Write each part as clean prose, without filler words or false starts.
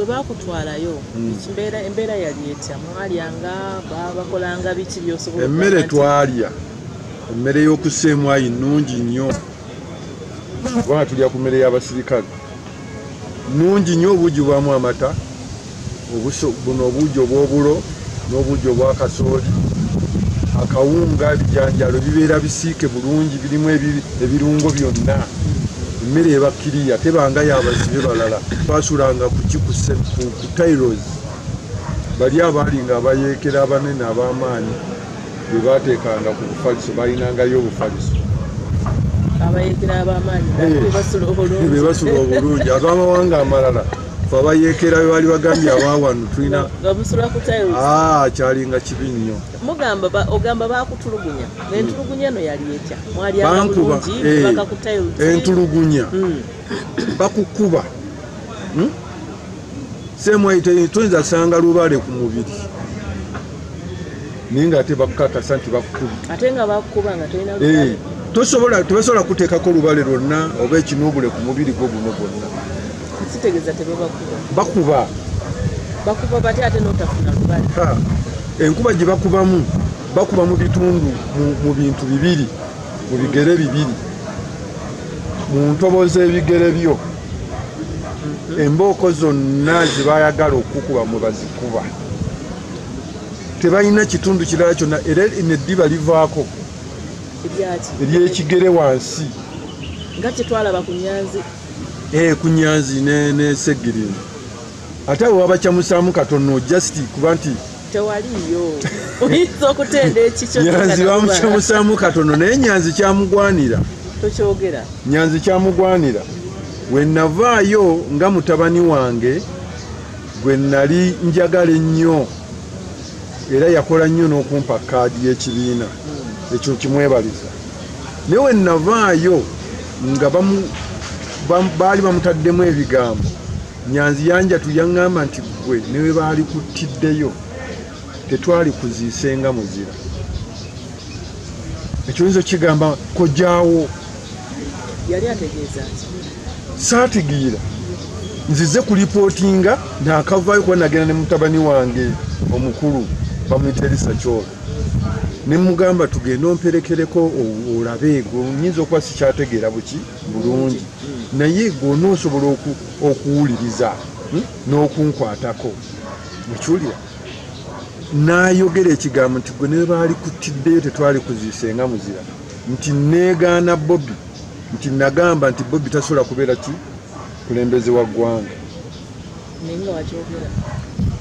bwe bakutwalayo embeera yali etya mwalyanga bakolanga biki byosobola emmere twalya emmere y'okuseemwayi nnungi nnyo kubanga tulya ku mmere y'abasirikale nnungi nnyo obuugi bwamu amata buno obuugi obw'obulo n'obuugi obwakasooli akawunga ebijanjalo bibeera bisiike bulungi birimu ebirungo byonna emmere ebakkiriya tebanga yabazibe balala twasulanga ku tairos bali abaali nga abayeekera abanene ab'amaanyi bwe baateekanga ku bufaliso balinangayo obufaliso abayeekera ab'amaanyi bebasula obulungi ab'amawanga amalala abayeekera be bali bagambye abaawano tulina kyalinga kibi nnyo ogamba bakutulugunya n'entulugunya eno yali etya mwalyanga bulungi bakakutayo entulugunya bakukuba seemwayi tuyinza sanga lubale ku mubiri naye nga ate bakukakasa nti bakukubi ate nga bakukuba nga tolina tebasobola kuteekako olubale lwonna oba ekinuubule ku mubiri gwo guno gwonna kitegeeza bakuba bate ate n'otafuna lubale enkuba gye bakuba mu bitundu mu bintu bibiri mu bigere bibiri mu ntobo z'ebigere byo embooko zonna ze bayagala okukuba mwe bazikuba tebalina kitundu kirala kyonna era neddiba livaako eryekigere wansi nga kyetwalaba ku nyanzi ku nyanzi n'eseggirini ate abo babakyamusaamu katono just kuba nti tewaliyo oyinza okutenda ekikyo nyanzi bamukyamusaamu katono naye nyanzi kyamugwanira tokyogera nyanzi kyamugwanira we navaayo nga mutabani wange gwe nali njagala ennyo era yakola nnyo n'okumpa kaadi y'ekibiina ekyo kimwebaliza naye we navaayo nga baali bamutaddemu ebigambo nyanzi yanjatu yaŋŋamba nti gwe newe baali kuttiddeyo tetwali kuziisenga muzira ekyoyinza kigamba kojaawo yali ategeeza ki saatigiira nzize kulipootinga naakavaayo kuba nagenda ne mutabani wange omukulu bamuyita Elisa Kyolo ne mugamba tugende omperekereko olabe gwe nyinza okuba sikyategeera buki bulungi naye gweonoosobola okuwuliriza n'okunkwatako mukiwulira n'ayogera ekigambo nti gwe ne baali kuttiddeyo tetwali kuziisenga muzira nti neegaana Bobi nti nagamba nti Bobi tasobola kubeera ki kulembeze wa ggwanga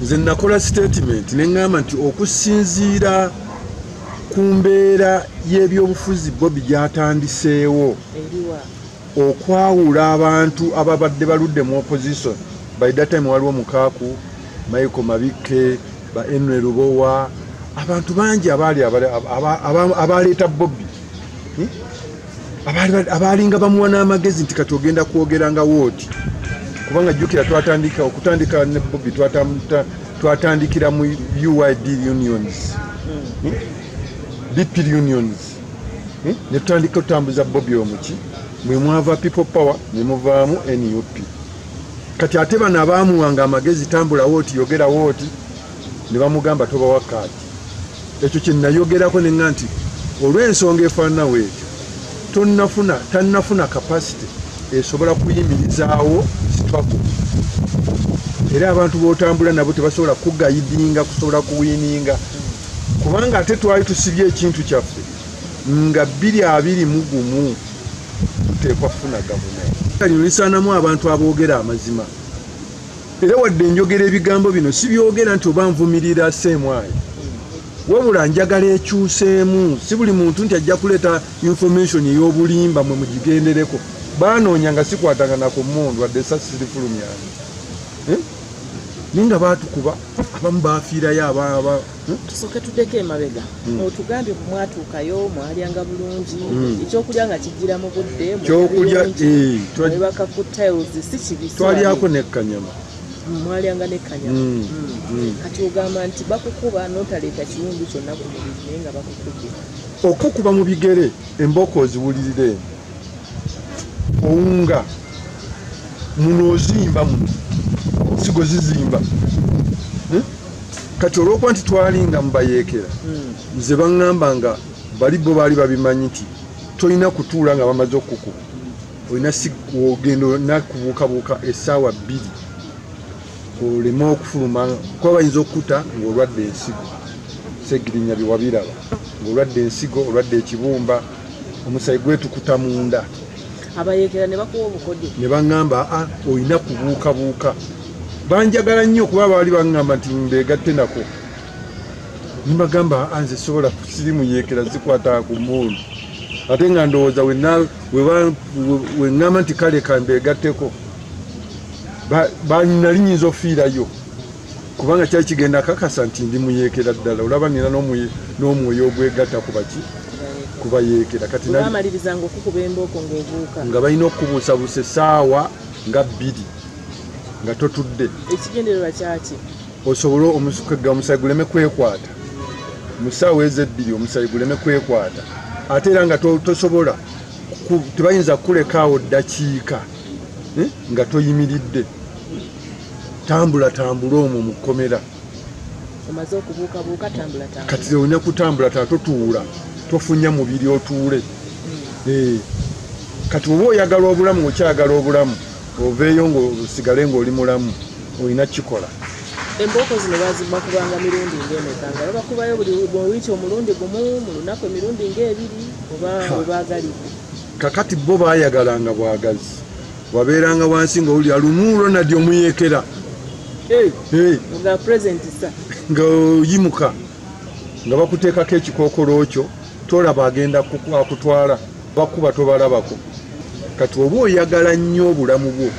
nze nakola statement neŋŋamba nti okusinziira ku mbeera y'ebyobufuzi Bobi gy'atandiseewo okwawula abantu ababadde baludde mu opposition by that time waliwo Mukaaku Michael Mabikke ba Enwe Lubowa abantu bangi abaleeta Bobi abalinga bamuwa n'amagezi nti kati ogenda kwogera wooti kubanga jjukira okutandika ne Bobi twatandikira mu UID unions BP unions ne tutandika otambuza Bobi omuki mwe mwava people power ne muvaamu NUP kati ate bano abaamuwanga amagezi tambula wooti yogera wooti ne bamugamba toba wakati ekyo kye nayogerako nenga nti olw'ensonga efaanana weetyo tannafuna capacity esobola kuyimirizaawo struggle era abantu bootambula nabo tebasobola kugayidinga kusobola kuwininga kubanga ate twali tusibye ekintu kyaffe nga 221 tuteekwa kufuna gavumenti lisaanamu abantu aboogera amazima era wadde njogera ebigambo bino si byogera nti oba nvumirira Ssemwayi wabula njagala ekyuseemu si buli muntu nti ajja kuleeta information ey'obulimba mwe mugigendereko baanoonya nga sikwatagana ku mmundu wadde sasirifulumyani ninga baatukuba abamu baafiirayo tusooke tuddeko emabega otugambye bwe mwatuukayo mwalyanga bulungi ekyokulya nga kijjira mu budde bakakuttayo si kibisi twalyako nekkanyama mwalyanga nekkanyama kati ogamba nti bakukuba n'otaleeta kiwundu kyonna ku mubiri naye nga bakukubye okukuba mu bigere embooko oziwulirire owunga muno ozimba muno sigo zizimba kati olwokuba nti twalinga mubayeekera nze baŋŋamba nga bali bo baali babimanyi nti tolina kutuula nga bamaze okukuba olina ogenda nakubuukabuuka essaawa 2 oleme okufuluma kuba bayinza okkuta ng'olwadde ensigo segirinya biwabiraba ng'olwadde ensigo olwadde ekibumba omusayi gwetukuta munda abayeekera ne bakuwa obukodyo ne baŋŋamba olina kubuukabuuka banjagala nnyo kuba baali baŋŋamba nti mbeegatte nako nibagamba nze sobola kusiri muyeekera zikwata ku mundu ate nga ndowooza weŋŋamba nti kale kambeegatteko nali nyinza ofiirayo kubanga kyali kigenda kakasa nti ndi muyeekera ddala olaba nina n'omwoyo ogwegatta kubayeekera kati bamalirizanga okukuba embooko ng'obuuka nga balina okubuusabuusa essaawa nga 2 nga totudde ekigendererwa kyaki osobole omusayi guleme kwekwata mu ssaawa ezo 2 omusayi guleme kwekwata ate era nga tosobola tebayinza kukulekaawo ddakiika nga toyimiridde tambula omwo mu kkomera omaze okubuukabuuka tambula kati olina kutambula totuula tofunya mubiri otuule kati oba oyagala obulamu okyagala obulamu oveeyo ng'osigale ng'oli mulamu olina kikola embooko zino bazimba kubanga mirundi ng'emeka nga babakubayo buli wiiki omulundi gumu mu lunaku emirundi ng'ebiri oba webaagalidde kakati bo baayagalanga bwagazi wabeeranga wansi ng'owulira lumu Ronald omuyeekera nga present sa nga oyimuka nga bakuteekako ekikookolo kyo tolaba agenda akutwala bakuba tobalabako kati oba oyagala nnyo obulamu bwo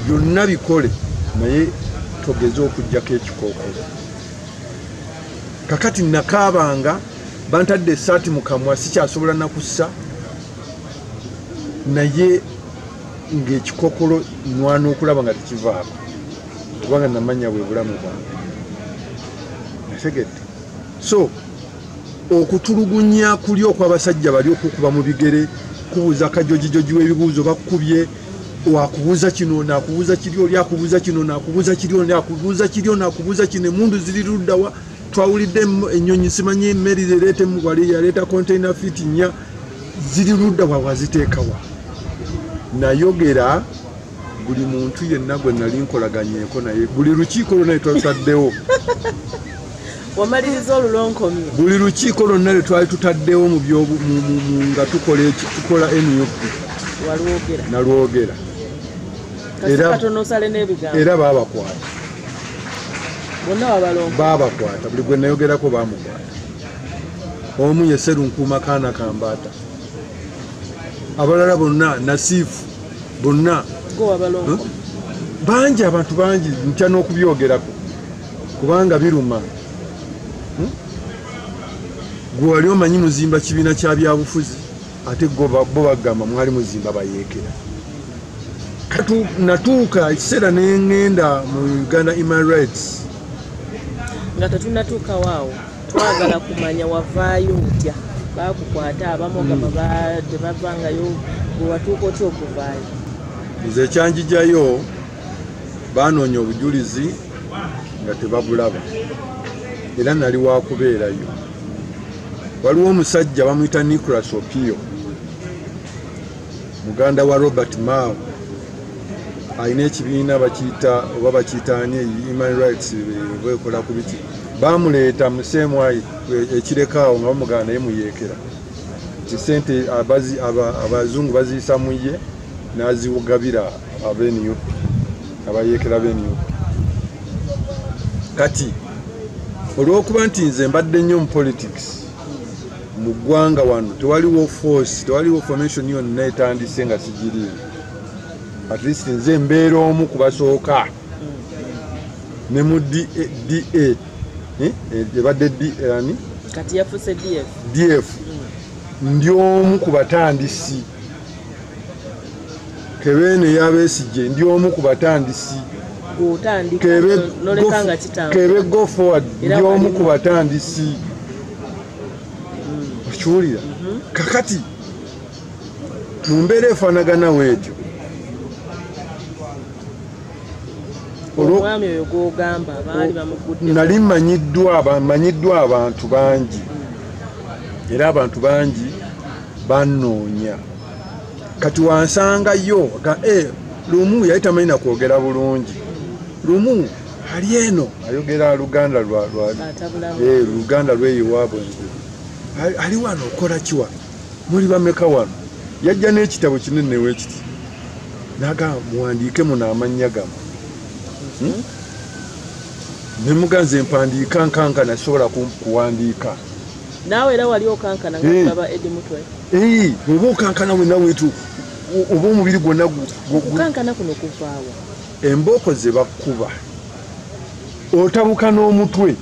byonna bikole naye togeze okugjako ekikookolo kakati nakaabanga bantadde essaati mu kamwa sikyasobola nakussa naye ng'ekikookolo nwana okulaba nga tekivaako kubanga namanya bwe bulamu bwange nategedde so okutulugunya kuli okw'abasajja bali okukuba mu bigere kubuuza kajojijoji w'ebibuuzo bakubye wakubuuza kino nakubuuza kiri oli akubuuza kino nakubuuza kiri oli akubuuza kiri nakubuuza kino emundu ziri luddawa twawulidde ennyonyi simanyi emmeri zereetemu wali yaleeta container feet 4 ziri luddawa waziteekawa nayogera buli muntu yenna gwe nali nkolaganyeeko naye buli lukiiko lwonna lwetwataddewo wamaliriza olulonkomye buli lukiiko lwonna lwe twali tutaddewo nga tukola NUP nalwogera era baabakwata baabakwata buli gwe nayogerako baamukwata omu ye Sserunkuuma Kaana Kambaata abalala bonna Nasiifu bonna bangi abantu bangi ntya n'okubyogerako kubanga biruma gwe wali omanyi muzimba kibiina kya byabufuzi ate bo bagamba mwali muzimba bayeekera natuuka ekiseera neŋŋenda mu Uganda Human Rights nga tetunatuukawaawo twagala kumanya wavaayo otya bakukwata abamu gamba tebavangayo gwe watuuka otya okuvaayo nze ekyanjijjayo baanoonya obujulizi nga tebabulaba era nali wakubeerayo waliwo omusajja bamuyita Nicholas Opio muganda wa Robert Mao alina ekibiina bakiyitaani Human Rights bekola ku biti bamuleeta museemwayi ekirekawo nga bamugana naye muyeekera ti sente abazungu baziyisa mu ye n'azigabira abayeekera b'NUP kati olw'okuba nti nze mbadde nnyo mu politics mu ggwanga wano tewaliwo force tewaliwo formation yonna etandise nga sigiriyo at least nze mbeera omu kubasooka ne mu DA ebadde kati yafuse DF ndi omu ku batandisi Kebene Yabesigye ndi omu ku batandisi Kebe Go Forward ndi omu ku batandisi okiwulira kakati mu mbeera efaanagana weetyo omwami oyo gwogamba baali bamugudde nali manyiddwa abantu bangi era abantu bangi bannoonya kati wansangayo lumu yali tamanyi na kwogera bulungi lumu ali eno ayogera luganda luganda lweyiwaabwe ali wano okola kiwa muli bameka wano yajja n'ekitabo kinene weekiti naga muwandiike muno amannya gamu nemuganze mpandiika nkankana sobola kuwandiika naawe era wali okankana nga Eddie Mutwe oba okankana wena wetu oba omubiri gwonna okukankana kuno kuvaawa embooko ze bakkuba otabuka n'omutwe